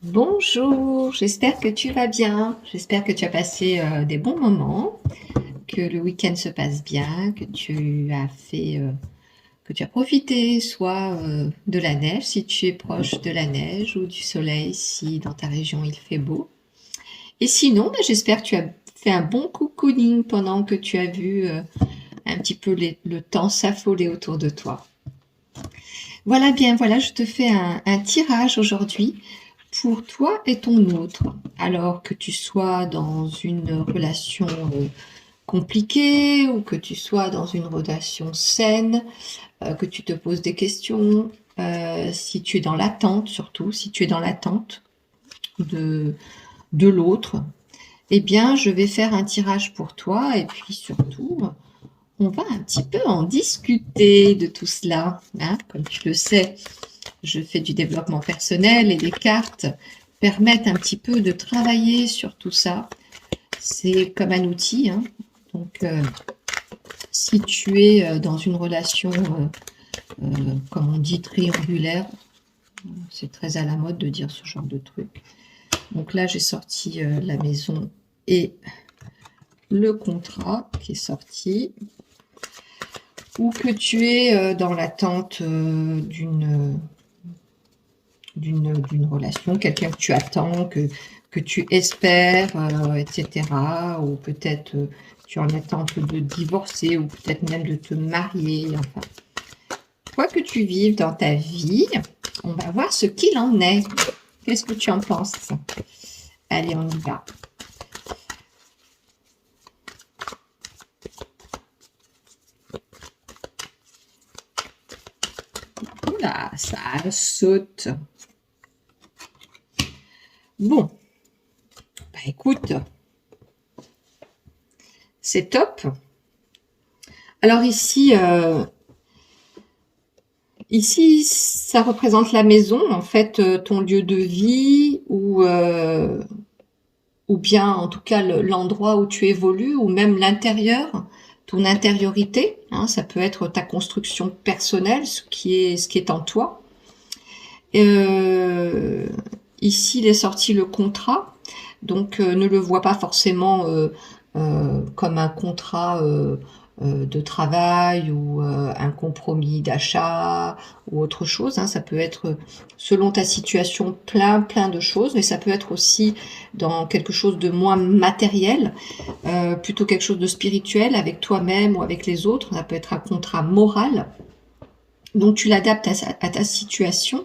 Bonjour, j'espère que tu vas bien. J'espère que tu as passé des bons moments, que le week-end se passe bien, que tu as profité soit de la neige si tu es proche de la neige ou du soleil si dans ta région il fait beau. Et sinon, j'espère que tu as fait un bon cocooning pendant que tu as vu un petit peu le temps s'affoler autour de toi. Voilà bien, voilà, je te fais un tirage aujourd'hui pour toi et ton autre. Alors que tu sois dans une relation compliquée ou que tu sois dans une relation saine, que tu te poses des questions, si tu es dans l'attente surtout, si tu es dans l'attente de, de l'autre, eh bien je vais faire un tirage pour toi et puis surtout on va un petit peu en discuter de tout cela, hein. Comme tu le sais, je fais du développement personnel et les cartes permettent un petit peu de travailler sur tout ça. C'est comme un outil, hein. Donc, si tu es dans une relation, comme on dit, triangulaire, c'est très à la mode de dire ce genre de truc. Donc là, j'ai sorti la maison et le contrat qui est sorti. Ou que tu es dans l'attente d'une relation, quelqu'un que tu attends, que tu espères, etc. Ou peut-être tu es en attente de divorcer, ou peut-être même de te marier. Enfin, quoi que tu vives dans ta vie, on va voir ce qu'il en est. Qu'est-ce que tu en penses? Allez, on y va. Oula, ça saute. Bon, bah écoute, c'est top. Alors ici, ça représente la maison, en fait, ton lieu de vie ou bien en tout cas l'endroit où tu évolues, ou même l'intérieur, ton intériorité, hein, ça peut être ta construction personnelle, ce qui est en toi. Euh, Ici, il est sorti le contrat, donc ne le vois pas forcément comme un contrat de travail ou un compromis d'achat ou autre chose, hein. Ça peut être, selon ta situation, plein de choses, mais ça peut être aussi dans quelque chose de moins matériel, plutôt quelque chose de spirituel avec toi-même ou avec les autres. Ça peut être un contrat moral. Donc tu l'adaptes à ta situation,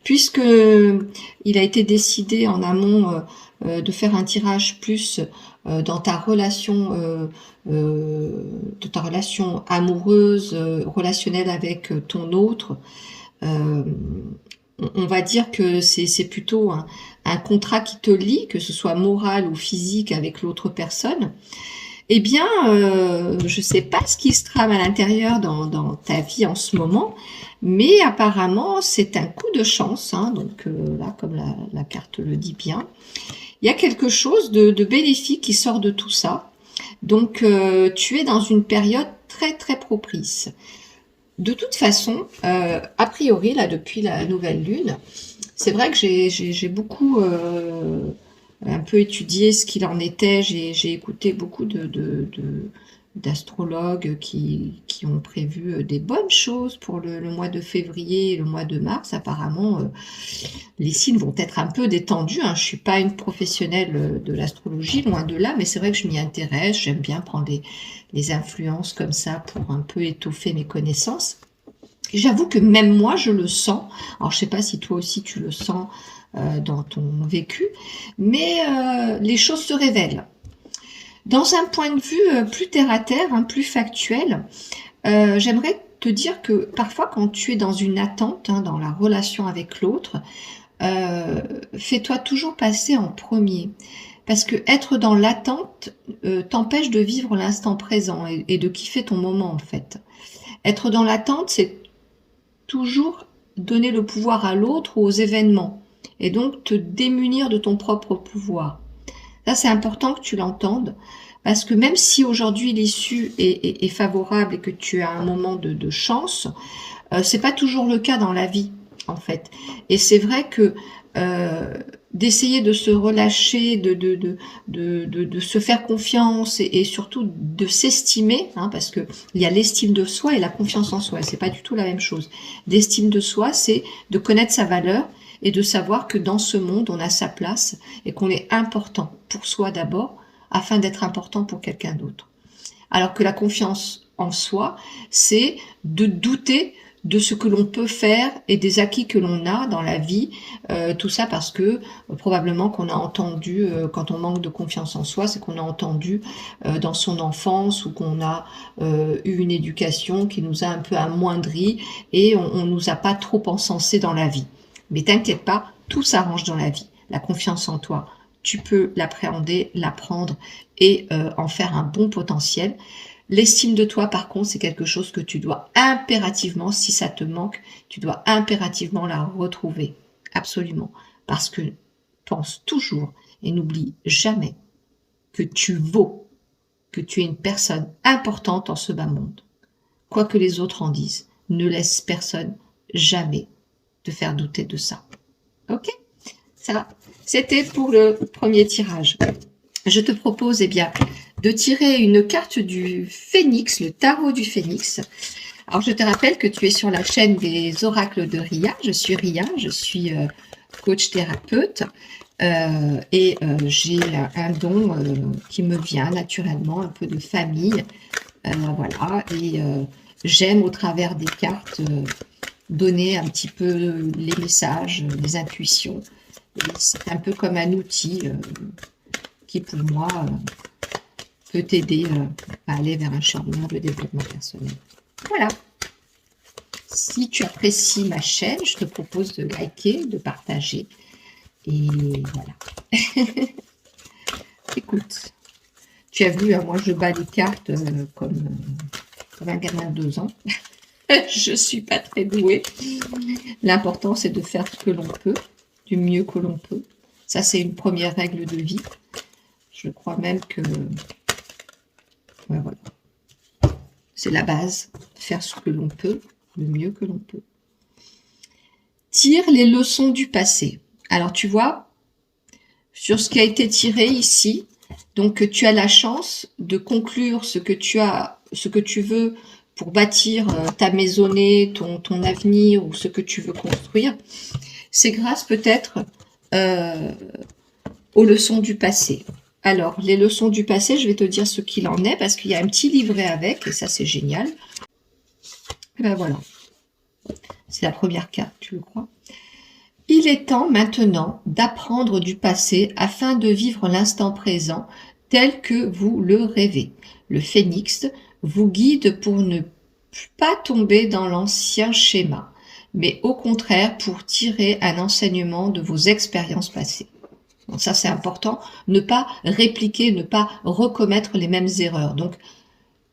puisque il a été décidé en amont de faire un tirage plus dans ta relation, de ta relation amoureuse, relationnelle avec ton autre. Euh, on va dire que c'est plutôt un contrat qui te lie, que ce soit moral ou physique avec l'autre personne. Eh bien, je sais pas ce qui se trame à l'intérieur dans ta vie en ce moment, mais apparemment c'est un coup de chance, hein. Donc là, comme la carte le dit bien, il y a quelque chose de bénéfique qui sort de tout ça. Donc tu es dans une période très propice. De toute façon, a priori, là, depuis la nouvelle lune, c'est vrai que j'ai beaucoup un peu étudié ce qu'il en était. J'ai écouté beaucoup d'astrologues qui ont prévu des bonnes choses pour le mois de février et le mois de mars. Apparemment, les signes vont être un peu détendus, hein. Je suis pas une professionnelle de l'astrologie, loin de là, mais c'est vrai que je m'y intéresse. J'aime bien prendre les influences comme ça pour un peu étoffer mes connaissances. J'avoue que même moi, je le sens. Alors, je sais pas si toi aussi tu le sens dans ton vécu, mais les choses se révèlent. Dans un point de vue plus terre à terre, hein, plus factuel, j'aimerais te dire que parfois, quand tu es dans une attente, hein, dans la relation avec l'autre, fais-toi toujours passer en premier. Parce que être dans l'attente t'empêche de vivre l'instant présent et de kiffer ton moment, en fait. Être dans l'attente, c'est toujours donner le pouvoir à l'autre ou aux événements, et donc te démunir de ton propre pouvoir. Ça, c'est important que tu l'entendes, parce que même si aujourd'hui l'issue est favorable et que tu as un moment de chance, c'est pas toujours le cas dans la vie, en fait. Et c'est vrai que d'essayer de se relâcher, de se faire confiance et surtout de s'estimer, hein, parce que il y a l'estime de soi et la confiance en soi, c'est pas du tout la même chose. L'estime de soi, c'est de connaître sa valeur et de savoir que dans ce monde, on a sa place et qu'on est important pour soi d'abord, afin d'être important pour quelqu'un d'autre. Alors que la confiance en soi, c'est de douter de ce que l'on peut faire et des acquis que l'on a dans la vie, tout ça parce que probablement qu'on a entendu, quand on manque de confiance en soi, c'est qu'on a entendu dans son enfance ou qu'on a eu une éducation qui nous a un peu amoindri et on nous a pas trop encensé dans la vie. Mais t'inquiète pas, tout s'arrange dans la vie. La confiance en toi, tu peux l'appréhender, l'apprendre et en faire un bon potentiel. L'estime de toi, par contre, c'est quelque chose que tu dois impérativement, si ça te manque, tu dois impérativement la retrouver. Absolument. Parce que pense toujours et n'oublie jamais que tu vaux, que tu es une personne importante en ce bas monde. Quoi que les autres en disent, ne laisse personne jamais te faire douter de ça. Ok? Ça, c'était pour le premier tirage. Je te propose, eh bien, de tirer une carte du Phénix, le tarot du Phénix. Alors, je te rappelle que tu es sur la chaîne des oracles de Ria. Je suis Ria, je suis coach thérapeute et j'ai un don qui me vient naturellement, un peu de famille. Voilà, et j'aime au travers des cartes donner un petit peu les messages, les intuitions. C'est un peu comme un outil qui, pour moi, peut t'aider à aller vers un cheminement de développement personnel. Voilà. Si tu apprécies ma chaîne, je te propose de liker, de partager. Et voilà. Écoute, tu as vu, hein, moi je bats les cartes comme un gamin de 2 ans. Je ne suis pas très douée. L'important, c'est de faire ce que l'on peut, du mieux que l'on peut. Ça, c'est une première règle de vie. Je crois même que... Ouais, voilà. C'est la base. Faire ce que l'on peut, le mieux que l'on peut. Tire les leçons du passé. Alors, tu vois, sur ce qui a été tiré ici, donc tu as la chance de conclure ce que tu veux pour bâtir ta maisonnée, ton avenir ou ce que tu veux construire. C'est grâce peut-être aux leçons du passé. Alors, les leçons du passé, je vais te dire ce qu'il en est, parce qu'il y a un petit livret avec, et ça c'est génial. Et ben voilà. C'est la première carte, tu le crois? Il est temps maintenant d'apprendre du passé afin de vivre l'instant présent tel que vous le rêvez. Le Phénix vous guide pour ne pas tomber dans l'ancien schéma, mais au contraire pour tirer un enseignement de vos expériences passées. Donc ça, c'est important, ne pas répliquer, ne pas recommettre les mêmes erreurs. Donc,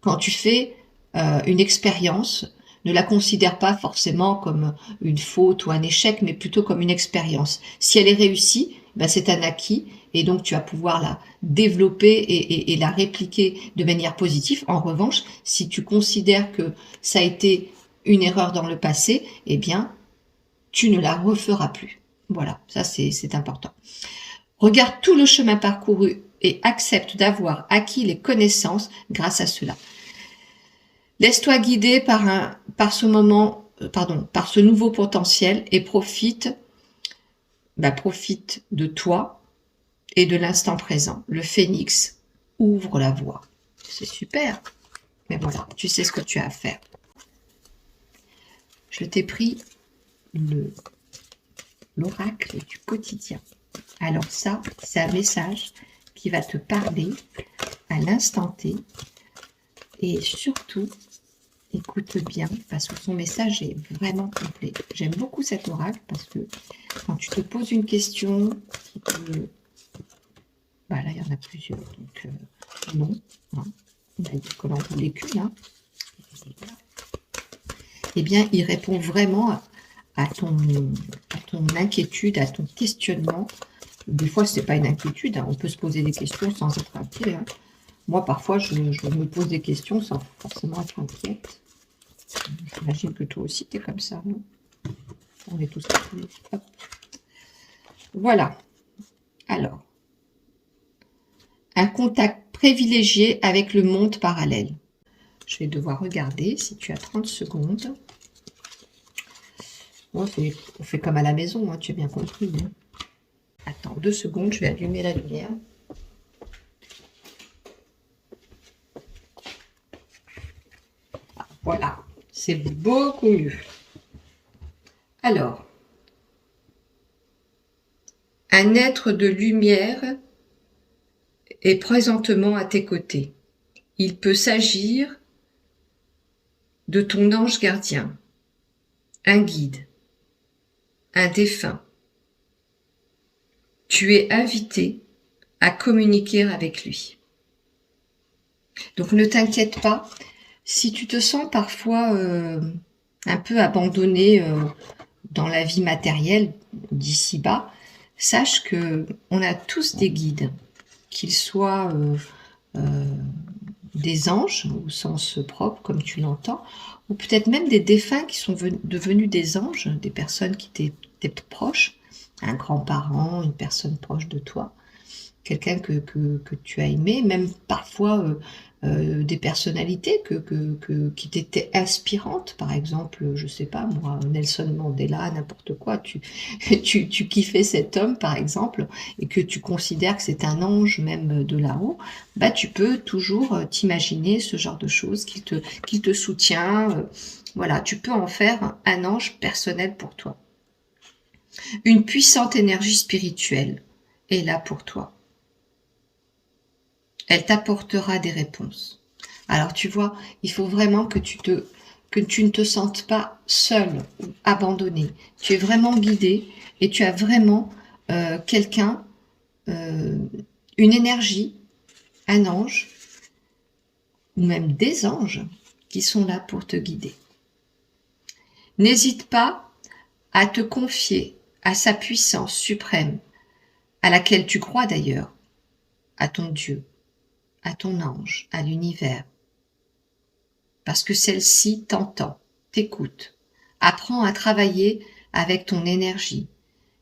quand tu fais une expérience, ne la considère pas forcément comme une faute ou un échec, mais plutôt comme une expérience. Si elle est réussie, ben c'est un acquis, et donc tu vas pouvoir la développer et la répliquer de manière positive. En revanche, si tu considères que ça a été une erreur dans le passé, eh bien, tu ne la referas plus. Voilà, ça c'est important. Regarde tout le chemin parcouru et accepte d'avoir acquis les connaissances grâce à cela. Laisse-toi guider par ce nouveau potentiel et profite de toi et de l'instant présent. Le Phénix ouvre la voie. C'est super. Mais voilà, tu sais ce que tu as à faire. Je t'ai pris l'oracle du quotidien. Alors ça, c'est un message qui va te parler à l'instant T. Et surtout, écoute bien, parce que son message est vraiment complet. J'aime beaucoup cet oracle parce que quand tu te poses une question, bah là, il y en a plusieurs. Donc, non. Hein. On a dit qu'on en voulait qu'une. Hein. Eh bien, il répond vraiment à ton inquiétude, à ton questionnement. Des fois, ce n'est pas une inquiétude. Hein. On peut se poser des questions sans être inquiet. Hein. Moi, parfois, je me pose des questions sans forcément être inquiète. J'imagine que toi aussi, tu es comme ça, non? On est tous comme ça. Voilà. Alors, un contact privilégié avec le monde parallèle. Je vais devoir regarder si tu as 30 secondes. Bon, on fait comme à la maison, hein, tu as bien compris. Hein. Attends 2 secondes, je vais allumer la lumière. Voilà, c'est beaucoup mieux. Alors, un être de lumière est présentement à tes côtés. Il peut s'agir de ton ange gardien, un guide, un défunt. Tu es invité à communiquer avec lui. Donc ne t'inquiète pas, si tu te sens parfois un peu abandonné dans la vie matérielle d'ici-bas, sache que on a tous des guides, qu'ils soient des anges au sens propre comme tu l'entends, ou peut-être même des défunts qui sont devenus des anges, des personnes qui t'étaient proches, un grand-parent, une personne proche de toi, quelqu'un que tu as aimé, même parfois des personnalités qui t'étaient inspirantes, par exemple, je sais pas moi, Nelson Mandela, n'importe quoi, tu kiffais cet homme par exemple, et que tu considères que c'est un ange même de là-haut, bah tu peux toujours t'imaginer ce genre de choses qui te soutient, voilà, tu peux en faire un ange personnel pour toi. Une puissante énergie spirituelle est là pour toi. Elle t'apportera des réponses. Alors tu vois, il faut vraiment que tu ne te sentes pas seul ou abandonné. Tu es vraiment guidé et tu as vraiment quelqu'un, une énergie, un ange ou même des anges qui sont là pour te guider. N'hésite pas à te confier à sa puissance suprême, à laquelle tu crois d'ailleurs, à ton Dieu, à ton ange, à l'univers. Parce que celle-ci t'entend, t'écoute. Apprends à travailler avec ton énergie.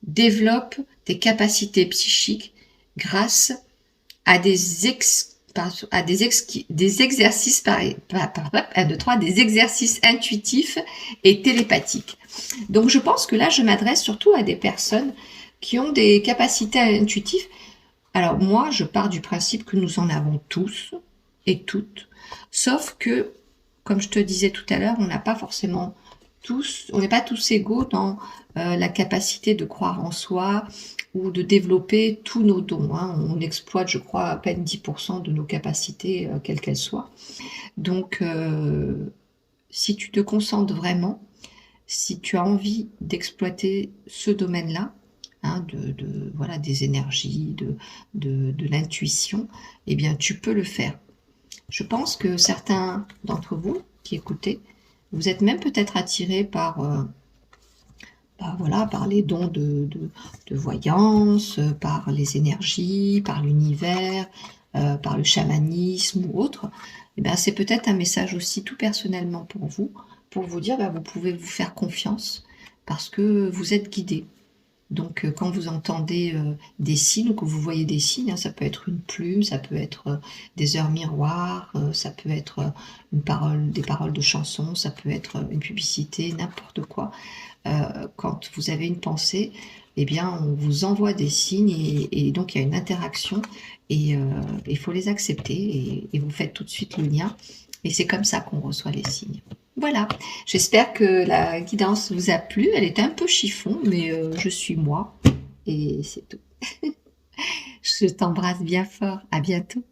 Développe tes capacités psychiques grâce à des exercices des exercices intuitifs et télépathiques. Donc je pense que là je m'adresse surtout à des personnes qui ont des capacités intuitives. Alors moi je pars du principe que nous en avons tous et toutes, sauf que comme je te disais tout à l'heure, on n'est pas tous égaux dans la capacité de croire en soi ou de développer tous nos dons. Hein. On exploite, je crois, à peine 10% de nos capacités, quelles qu'elles soient. Donc, si tu te concentres vraiment, si tu as envie d'exploiter ce domaine-là, hein, voilà, des énergies, de l'intuition, eh bien, tu peux le faire. Je pense que certains d'entre vous qui écoutez, vous êtes même peut-être attirés par voilà, par les dons de voyance, par les énergies, par l'univers, par le chamanisme ou autre. Et bien, c'est peut-être un message aussi tout personnellement pour vous dire, vous pouvez vous faire confiance parce que vous êtes guidé. Donc, quand vous entendez des signes ou que vous voyez des signes, hein, ça peut être une plume, ça peut être des heures miroirs, ça peut être des paroles de chansons, ça peut être une publicité, n'importe quoi. Quand vous avez une pensée, eh bien, on vous envoie des signes et donc il y a une interaction et il faut les accepter et vous faites tout de suite le lien. Et c'est comme ça qu'on reçoit les signes. Voilà, j'espère que la guidance vous a plu. Elle était un peu chiffon, mais je suis moi et c'est tout. Je t'embrasse bien fort. À bientôt.